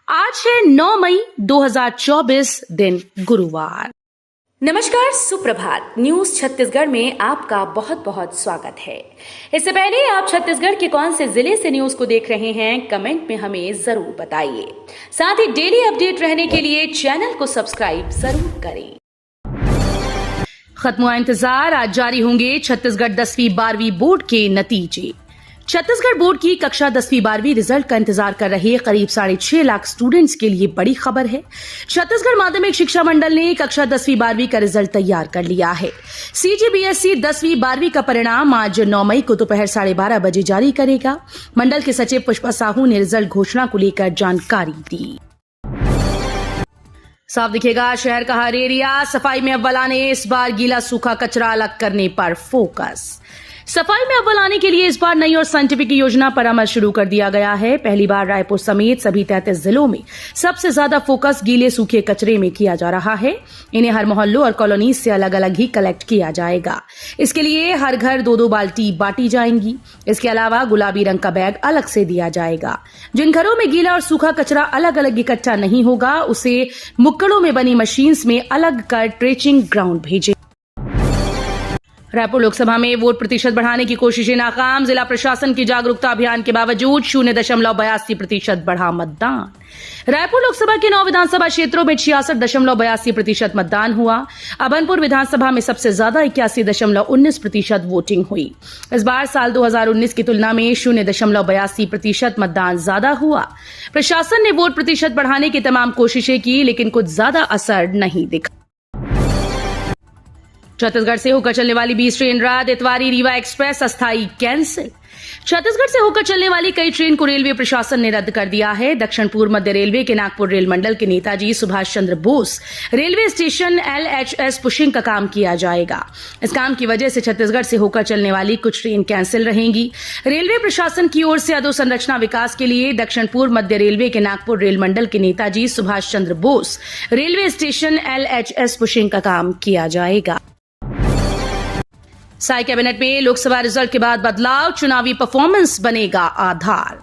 आज है 9 मई 2024 दिन गुरुवार। नमस्कार, सुप्रभात। न्यूज छत्तीसगढ़ में आपका बहुत बहुत स्वागत है। इससे पहले आप छत्तीसगढ़ के कौन से जिले से न्यूज को देख रहे हैं, कमेंट में हमें जरूर बताइए। साथ ही डेली अपडेट रहने के लिए चैनल को सब्सक्राइब जरूर करें। खत्म हुआ इंतजार, आज जारी होंगे छत्तीसगढ़ 10वीं 12वीं बोर्ड के नतीजे। छत्तीसगढ़ बोर्ड की कक्षा 10वीं 12वीं रिजल्ट का इंतजार कर रहे करीब 6.5 लाख स्टूडेंट्स के लिए बड़ी खबर है। छत्तीसगढ़ माध्यमिक शिक्षा मंडल ने कक्षा 10वीं 12वीं का रिजल्ट तैयार कर लिया है। सीजीबीएसई 10वीं 12वीं का परिणाम आज 9 मई को दोपहर 12:30 बजे जारी करेगा। मंडल के सचिव पुष्पा साहू ने रिजल्ट घोषणा को लेकर जानकारी दी। साफ दिखेगा शहर का हर एरिया, सफाई में अव्वल आने, इस बार गीला सूखा कचरा अलग करने पर फोकस। सफाई में अव्वल आने के लिए इस बार नई और साइंटिफिक योजना पर अमल शुरू कर दिया गया है। पहली बार रायपुर समेत सभी 33 जिलों में सबसे ज्यादा फोकस गीले सूखे कचरे में किया जा रहा है। इन्हें हर मोहल्लों और कॉलोनीज से अलग अलग ही कलेक्ट किया जाएगा। इसके लिए हर घर 2-2 बाल्टी बांटी जाएंगी। इसके अलावा गुलाबी रंग का बैग अलग से दिया जाएगा। जिन घरों में गीला और सूखा कचरा अलग अलग इकट्ठा नहीं होगा, उसे मुक्कड़ों में बनी मशीन्स में अलग कर ट्रेचिंग ग्राउंड भेजें। रायपुर लोकसभा में वोट प्रतिशत बढ़ाने की कोशिशें नाकाम, जिला प्रशासन की जागरूकता अभियान के बावजूद 0.82% बढ़ा मतदान। रायपुर लोकसभा के 9 विधानसभा क्षेत्रों में 66.82% मतदान हुआ। अभनपुर विधानसभा में सबसे ज्यादा 81.19% वोटिंग हुई। इस बार साल 2019 की तुलना में 0.82% मतदान ज्यादा हुआ। प्रशासन ने वोट प्रतिशत बढ़ाने की तमाम कोशिशें की, लेकिन कुछ ज्यादा असर नहीं दिखा। छत्तीसगढ़ से होकर चलने वाली 20 ट्रेन रद्द, इतवारी रीवा एक्सप्रेस अस्थायी कैंसिल। छत्तीसगढ़ से होकर चलने वाली कई ट्रेन को रेलवे प्रशासन ने रद्द कर दिया है। दक्षिण पूर्व मध्य रेलवे के नागपुर रेल मंडल के Netaji Subhash Chandra Bose railway station LHS pushing का काम किया जाएगा। इस काम की वजह से छत्तीसगढ़ से होकर चलने वाली कुछ ट्रेन कैंसिल रहेंगी। रेलवे प्रशासन की ओर से अधोसंरचना विकास के लिए दक्षिण पूर्व मध्य रेलवे के नागपुर रेल मंडल के Netaji Subhash Chandra Bose railway station LHS pushing का काम किया जाएगा। साई कैबिनेट में लोकसभा रिजल्ट के बाद बदलाव, चुनावी परफॉर्मेंस बनेगा आधार।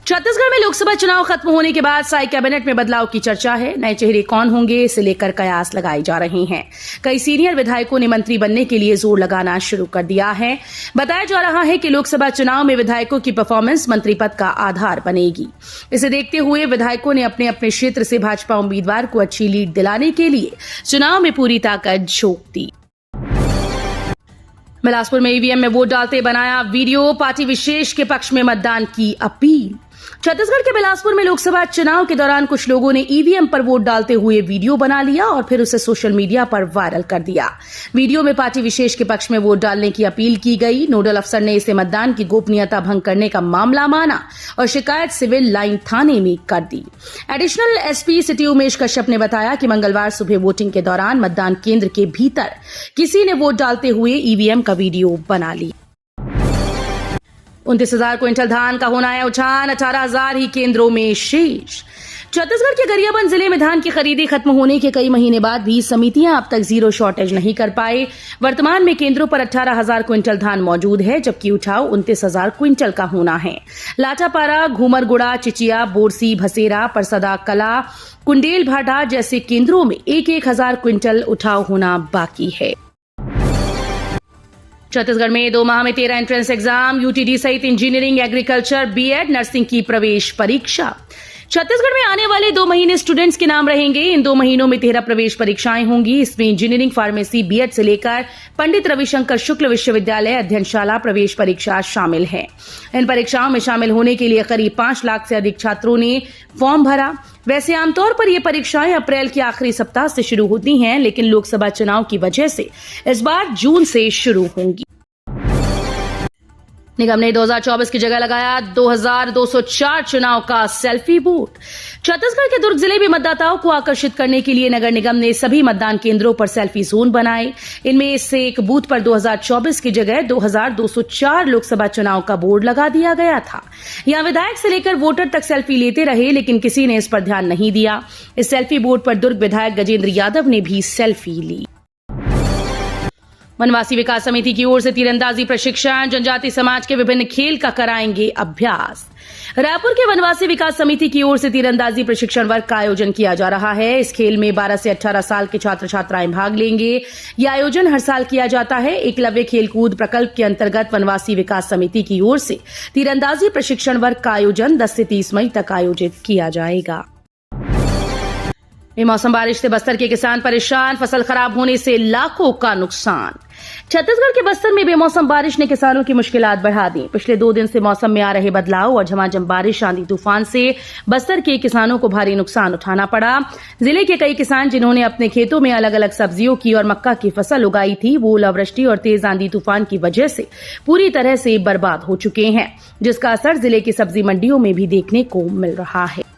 छत्तीसगढ़ में लोकसभा चुनाव खत्म होने के बाद साई कैबिनेट में बदलाव की चर्चा है। नए चेहरे कौन होंगे, इसे लेकर कयास लगाए जा रहे हैं। कई सीनियर विधायकों ने मंत्री बनने के लिए जोर लगाना शुरू कर दिया है। बताया जा रहा है कि लोकसभा चुनाव में विधायकों की परफॉर्मेंस मंत्री पद का आधार बनेगी। इसे देखते हुए विधायकों ने अपने अपने क्षेत्र से भाजपा उम्मीदवार को अच्छी लीड दिलाने के लिए चुनाव में पूरी ताकत झोंक दी। बिलासपुर में ईवीएम में वोट डालते बनाया वीडियो, पार्टी विशेष के पक्ष में मतदान की अपील। छत्तीसगढ़ के बिलासपुर में लोकसभा चुनाव के दौरान कुछ लोगों ने ईवीएम पर वोट डालते हुए वीडियो बना लिया और फिर उसे सोशल मीडिया पर वायरल कर दिया। वीडियो में पार्टी विशेष के पक्ष में वोट डालने की अपील की गई। नोडल अफसर ने इसे मतदान की गोपनीयता भंग करने का मामला माना और शिकायत सिविल लाइन थाने में कर दी। Additional SP city Umesh Kashyap ने बताया कि मंगलवार सुबह वोटिंग के दौरान मतदान केंद्र के भीतर किसी ने वोट डालते हुए ईवीएम का वीडियो बना लिया। 29,000 क्विंटल धान का होना है उठान, 18,000 ही केंद्रों में शेष। छत्तीसगढ़ के गरियाबंद जिले में धान की खरीदी खत्म होने के कई महीने बाद भी समितियां अब तक जीरो शॉर्टेज नहीं कर पाए। वर्तमान में केंद्रों पर 18,000 क्विंटल धान मौजूद है, जबकि उठाव 29,000 क्विंटल का होना है। लाटापारा, घूमरगुड़ा, चिचिया, बोरसी, भसेरा, परसदा कला, कुंडेल भाटा जैसे केंद्रों में 1,000 क्विंटल उठाव होना बाकी है। छत्तीसगढ़ में 2 माह में 13 एंट्रेंस एग्जाम, यूटीडी सहित इंजीनियरिंग, एग्रीकल्चर, बीएड, नर्सिंग की प्रवेश परीक्षा। छत्तीसगढ़ में आने वाले 2 महीने स्टूडेंट्स के नाम रहेंगे। इन 2 महीनों में 13 प्रवेश परीक्षाएं होंगी। इसमें इंजीनियरिंग, फार्मेसी, बीएड से लेकर पंडित रविशंकर शुक्ल विश्वविद्यालय अध्ययनशाला प्रवेश परीक्षा शामिल है। इन परीक्षाओं में शामिल होने के लिए करीब 5 लाख से अधिक छात्रों ने फॉर्म भरा। वैसे आमतौर पर ये परीक्षाएं अप्रैल के आखिरी सप्ताह से शुरू होती हैं, लेकिन लोकसभा चुनाव की वजह से इस बार जून से शुरू होंगी। निगम ने 2024 की जगह लगाया 2204 चुनाव का सेल्फी बूथ। छत्तीसगढ़ के दुर्ग जिले में मतदाताओं को आकर्षित करने के लिए नगर निगम ने सभी मतदान केंद्रों पर सेल्फी जोन बनाए। इनमें से एक बूथ पर 2024 की जगह 2204 लोकसभा चुनाव का बोर्ड लगा दिया गया था। यहां विधायक से लेकर वोटर तक सेल्फी लेते रहे, लेकिन किसी ने इस पर ध्यान नहीं दिया। इस सेल्फी बोर्ड पर दुर्ग विधायक गजेंद्र यादव ने भी सेल्फी ली। वनवासी विकास समिति की ओर से तीरंदाजी प्रशिक्षण, जनजाति समाज के विभिन्न खेल का कराएंगे अभ्यास। रायपुर के वनवासी विकास समिति की ओर से तीरंदाजी प्रशिक्षण वर्ग का आयोजन किया जा रहा है। इस खेल में 12 से 18 साल के छात्र छात्राएं भाग लेंगे। यह आयोजन हर साल किया जाता है। एकलव्य खेलकूद प्रकल्प के अंतर्गत वनवासी विकास समिति की ओर से तीरंदाजी प्रशिक्षण वर्ग का आयोजन 10 से 30 मई तक आयोजित किया जाएगा। बेमौसम बारिश से बस्तर के किसान परेशान, फसल खराब होने से लाखों का नुकसान। छत्तीसगढ़ के बस्तर में बेमौसम बारिश ने किसानों की मुश्किलात बढ़ा दी। पिछले 2 दिन से मौसम में आ रहे बदलाव और झमाझम बारिश, आंधी तूफान से बस्तर के किसानों को भारी नुकसान उठाना पड़ा। जिले के कई किसान जिन्होंने अपने खेतों में अलग अलग सब्जियों की और मक्का की फसल उगाई थी, वो ओलावृष्टि और तेज आंधी तूफान की वजह से पूरी तरह से बर्बाद हो चुके हैं, जिसका असर जिले की सब्जी मंडियों में भी देखने को मिल रहा है।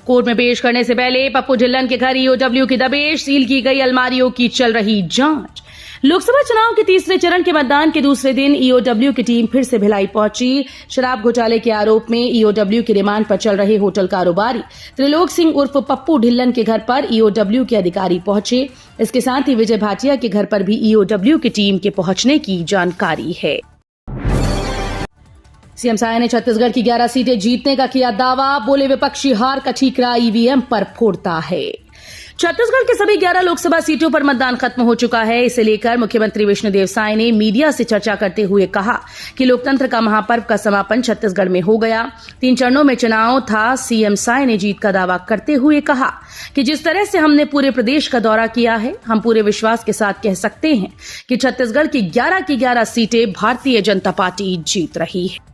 कोर्ट में पेश करने से पहले पप्पू ढिल्लन के घर ईओडब्ल्यू की दबिश, सील की गई अलमारियों की चल रही जांच। लोकसभा चुनाव के तीसरे चरण के मतदान के दूसरे दिन ईओडब्ल्यू की टीम फिर से भिलाई पहुंची। शराब घोटाले के आरोप में ईओडब्ल्यू की रिमांड पर चल रहे होटल कारोबारी त्रिलोक सिंह उर्फ पप्पू ढिल्लन के घर पर ईओडब्ल्यू के अधिकारी पहुंचे। इसके साथ ही विजय भाटिया के घर पर भी ईओडब्ल्यू की टीम के पहुंचने की जानकारी है। सीएम साय ने छत्तीसगढ़ की 11 सीटें जीतने का किया दावा, बोले विपक्षी हार का ठीकरा ईवीएम पर फोड़ता है। छत्तीसगढ़ के सभी 11 लोकसभा सीटों पर मतदान खत्म हो चुका है। इसे लेकर मुख्यमंत्री विष्णुदेव साय ने मीडिया से चर्चा करते हुए कहा कि लोकतंत्र का महापर्व का समापन छत्तीसगढ़ में हो गया। 3 चरणों में चुनाव था। सीएम साय ने जीत का दावा करते हुए कहा कि जिस तरह से हमने पूरे प्रदेश का दौरा किया है, हम पूरे विश्वास के साथ कह सकते हैं कि छत्तीसगढ़ की 11 सीटें भारतीय जनता पार्टी जीत रही है।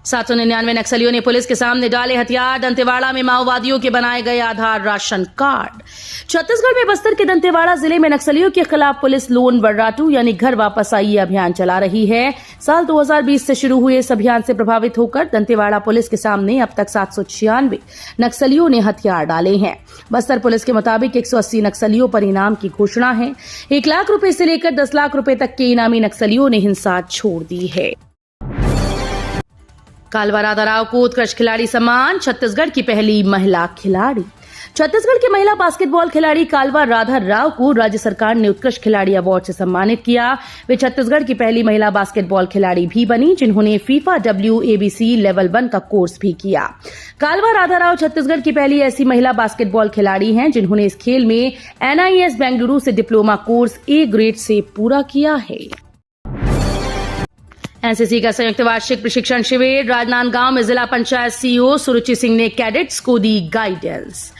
799 नक्सलियों ने पुलिस के सामने डाले हथियार। दंतेवाड़ा में माओवादियों के बनाए गए आधार राशन कार्ड। छत्तीसगढ़ में बस्तर के दंतेवाड़ा जिले में नक्सलियों के खिलाफ पुलिस लोन वर्राटू यानी घर वापस आइए अभियान चला रही है। साल 2020 से शुरू हुए इस अभियान से प्रभावित होकर दंतेवाड़ा पुलिस के सामने अब तक 796 नक्सलियों ने हथियार डाले हैं। बस्तर पुलिस के मुताबिक 180 नक्सलियों पर इनाम की घोषणा है। 1 लाख रुपए से लेकर 10 लाख रुपए तक के इनामी नक्सलियों ने हिंसा छोड़ दी है। कालवा राधा राव को उत्कृष्ट खिलाड़ी सम्मान। छत्तीसगढ़ की पहली महिला खिलाड़ी। छत्तीसगढ़ की महिला बास्केटबॉल खिलाड़ी कालवा राधा राव को राज्य सरकार ने उत्कृष्ट खिलाड़ी अवार्ड से सम्मानित किया। वे छत्तीसगढ़ की पहली महिला बास्केटबॉल खिलाड़ी भी बनी जिन्होंने फीफा WABC लेवल 1 का कोर्स भी किया। कालवा राधा राव छत्तीसगढ़ की पहली ऐसी महिला बास्केटबॉल खिलाड़ी हैं जिन्होंने इस खेल में NIS बेंगलुरु से डिप्लोमा कोर्स A ग्रेड से पूरा किया है। एनसीसी का संयुक्त वार्षिक प्रशिक्षण शिविर। राजनांदगांव में जिला पंचायत सीईओ सुरुचि सिंह ने कैडेट्स को दी गाइडेंस।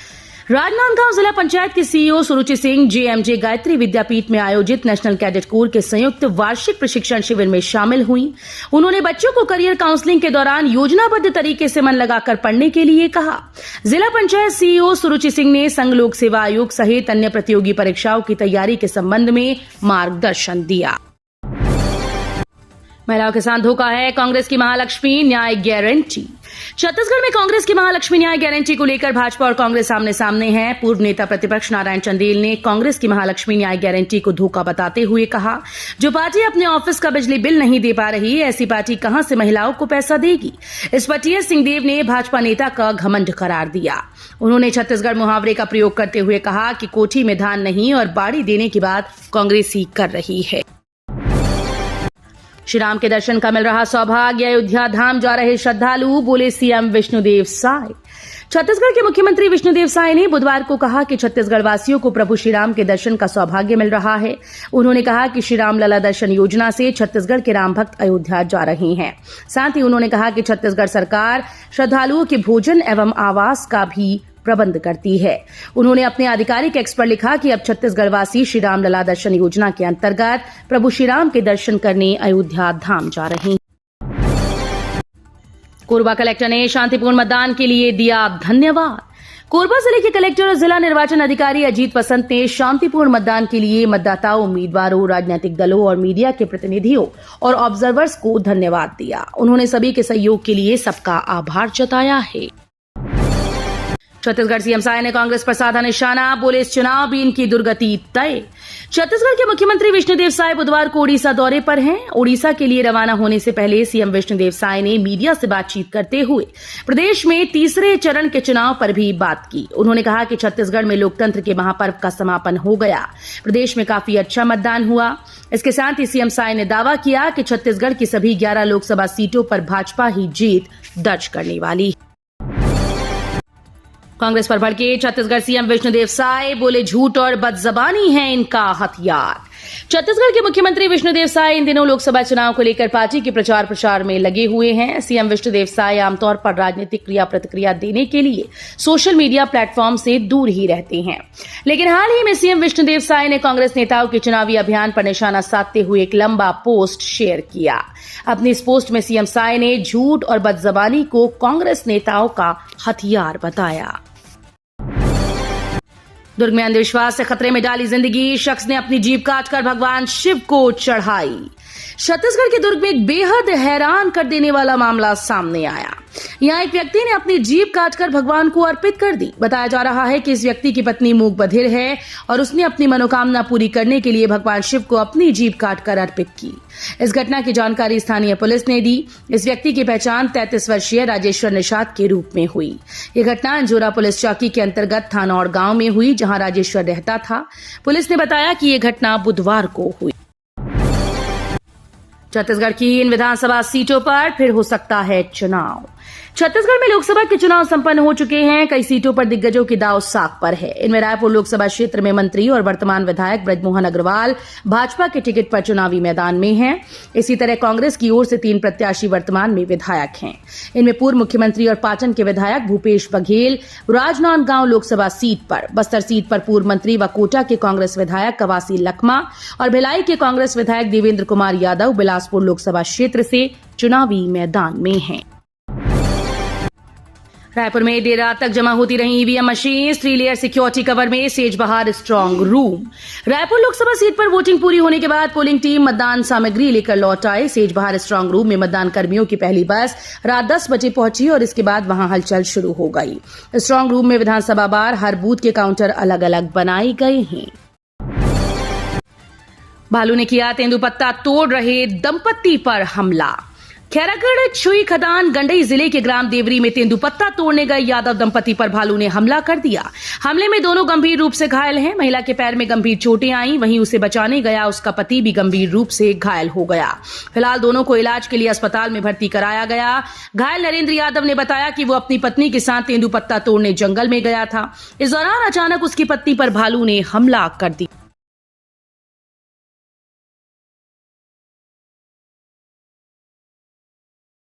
राजनांदगांव जिला पंचायत के सीईओ सुरुचि सिंह JMJ गायत्री विद्यापीठ में आयोजित नेशनल कैडेट कोर के संयुक्त वार्षिक प्रशिक्षण शिविर में शामिल हुई। उन्होंने बच्चों को करियर काउंसलिंग के दौरान योजनाबद्ध तरीके से मन लगाकर पढ़ने के लिए कहा। जिला पंचायत सीईओ सुरुचि सिंह ने संघ लोक सेवा आयोग सहित अन्य प्रतियोगी परीक्षाओं की तैयारी के संबंध में मार्गदर्शन दिया। महिलाओं के साथ धोखा है, कांग्रेस की महालक्ष्मी न्याय गारंटी। छत्तीसगढ़ में कांग्रेस की महालक्ष्मी न्याय गारंटी को लेकर भाजपा और कांग्रेस आमने सामने हैं। पूर्व नेता प्रतिपक्ष नारायण चंदेल ने कांग्रेस की महालक्ष्मी न्याय गारंटी को धोखा बताते हुए कहा, जो पार्टी अपने ऑफिस का बिजली बिल नहीं दे पा रही, ऐसी पार्टी कहां से महिलाओं को पैसा देगी। इस पर टीएस सिंहदेव ने भाजपा नेता का घमंड करार दिया। उन्होंने छत्तीसगढ़ मुहावरे का प्रयोग करते हुए कहा कि कोठी में धान नहीं और बाड़ी देने की बात कांग्रेस ही कर रही है। श्री राम के दर्शन का मिल रहा सौभाग्य, अयोध्या धाम जा रहे श्रद्धालु, बोले सीएम विष्णुदेव साय। छत्तीसगढ़ के मुख्यमंत्री विष्णुदेव साय ने बुधवार को कहा कि छत्तीसगढ़ वासियों को प्रभु श्री राम के दर्शन का सौभाग्य मिल रहा है। उन्होंने कहा कि श्री राम लला दर्शन योजना से छत्तीसगढ़ के राम भक्त अयोध्या जा रहे हैं। साथ ही उन्होंने कहा कि छत्तीसगढ़ सरकार श्रद्धालुओं के भोजन एवं आवास का भी प्रबंध करती है। उन्होंने अपने आधिकारिक एक्स पर लिखा कि अब छत्तीसगढ़ वासी श्री राम लला दर्शन योजना के अंतर्गत प्रभु श्री राम के दर्शन करने अयोध्या धाम जा रहे हैं। कोरबा कलेक्टर ने शांतिपूर्ण मतदान के लिए दिया धन्यवाद। कोरबा जिले के कलेक्टर और जिला निर्वाचन अधिकारी अजीत वसंत ने शांतिपूर्ण मतदान के लिए मतदाताओं, उम्मीदवारों, राजनीतिक दलों और मीडिया के प्रतिनिधियों और ऑब्जर्वर्स को धन्यवाद दिया। उन्होंने सभी के सहयोग के लिए सबका आभार जताया है। छत्तीसगढ़ सीएम साय ने कांग्रेस पर साधा निशाना, बोले इस चुनाव भी इनकी दुर्गति तय। छत्तीसगढ़ के मुख्यमंत्री विष्णुदेव साय बुधवार को ओडिशा दौरे पर हैं। ओडिशा के लिए रवाना होने से पहले सीएम विष्णुदेव साय ने मीडिया से बातचीत करते हुए प्रदेश में तीसरे चरण के चुनाव पर भी बात की। उन्होंने कहा कि छत्तीसगढ़ में लोकतंत्र के महापर्व का समापन हो गया। प्रदेश में काफी अच्छा मतदान हुआ। इसके साथ ही सीएम साय ने दावा किया कि छत्तीसगढ़ की सभी 11 लोकसभा सीटों पर भाजपा ही जीत दर्ज करने वाली है। कांग्रेस पर भड़के छत्तीसगढ़ सीएम विष्णुदेव साय, बोले झूठ और बदजबानी है इनका हथियार। छत्तीसगढ़ के मुख्यमंत्री विष्णुदेव साय इन दिनों लोकसभा चुनाव को लेकर पार्टी के प्रचार प्रसार में लगे हुए हैं। सीएम विष्णुदेव साय आमतौर पर राजनीतिक क्रिया प्रतिक्रिया देने के लिए सोशल मीडिया प्लेटफॉर्म से दूर ही रहते हैं, लेकिन हाल ही में सीएम विष्णुदेव साय ने कांग्रेस नेताओं के चुनावी अभियान पर निशाना साधते हुए एक लंबा पोस्ट शेयर किया। अपनी इस पोस्ट में सीएम साय ने झूठ और बदजबानी को कांग्रेस नेताओं का हथियार बताया। दुर्ग में अंधविश्वास से खतरे में डाली जिंदगी, शख्स ने अपनी जीभ काटकर भगवान शिव को चढ़ाई। छत्तीसगढ़ के दुर्ग में एक बेहद हैरान कर देने वाला मामला सामने आया। यहाँ एक व्यक्ति ने अपनी जीभ काटकर भगवान को अर्पित कर दी। बताया जा रहा है कि इस व्यक्ति की पत्नी मूक बधिर है और उसने अपनी मनोकामना पूरी करने के लिए भगवान शिव को अपनी जीभ काटकर अर्पित की। इस घटना की जानकारी स्थानीय पुलिस ने दी। इस व्यक्ति की पहचान 33 वर्षीय राजेश्वर निषाद के रूप में हुई। यह घटना अंजोरा पुलिस चौकी के अंतर्गत थानौर गांव में हुई, जहां राजेश्वर रहता था। पुलिस ने बताया कि यह घटना बुधवार को हुई। छत्तीसगढ़ की इन विधानसभा सीटों पर फिर हो सकता है चुनाव। छत्तीसगढ़ में लोकसभा के चुनाव संपन्न हो चुके हैं। कई सीटों पर दिग्गजों की दांव साख पर है। इनमें रायपुर लोकसभा क्षेत्र में मंत्री और वर्तमान विधायक ब्रजमोहन अग्रवाल भाजपा के टिकट पर चुनावी मैदान में हैं। इसी तरह कांग्रेस की ओर से 3 प्रत्याशी वर्तमान में विधायक हैं। इनमें पूर्व मुख्यमंत्री और पाटन के विधायक भूपेश बघेल राजनांदगांव लोकसभा सीट पर, बस्तर सीट पर पूर्व मंत्री व कोटा के कांग्रेस विधायक कवासी लखमा और भिलाई के कांग्रेस विधायक देवेंद्र कुमार यादव बिलासपुर लोकसभा क्षेत्र से चुनावी मैदान में हैं। रायपुर में देर रात तक जमा होती रही EVM machine, 3 layer security cover में Sejbahar strong room. Raipur Lok Sabha seat पर वोटिंग पूरी होने के बाद पोलिंग टीम मतदान सामग्री लेकर लौट आए। सेजबहार स्ट्रांग रूम में मतदान कर्मियों की पहली बस रात 10 बजे पहुंची और इसके बाद वहां हलचल शुरू हो गई। स्ट्रांग रूम में विधानसभा बार हर बूथ के काउंटर अलग अलग बनाए गए हैं। भालू ने किया तेंदुपत्ता तोड़ रहे दंपत्ति पर हमला। खैरागढ़ छुई खदान गंडई जिले के ग्राम देवरी में तेंदुपत्ता तोड़ने गए यादव दंपति पर भालू ने हमला कर दिया। हमले में दोनों गंभीर रूप से घायल हैं। महिला के पैर में गंभीर चोटें आईं, वहीं उसे बचाने गया उसका पति भी गंभीर रूप से घायल हो गया। फिलहाल दोनों को इलाज के लिए अस्पताल में भर्ती कराया गया। घायल नरेंद्र यादव ने बताया कि वो अपनी पत्नी के साथ तेंदुपत्ता तोड़ने जंगल में गया था। इस दौरान अचानक उसकी पत्नी पर भालू ने हमला कर दिया।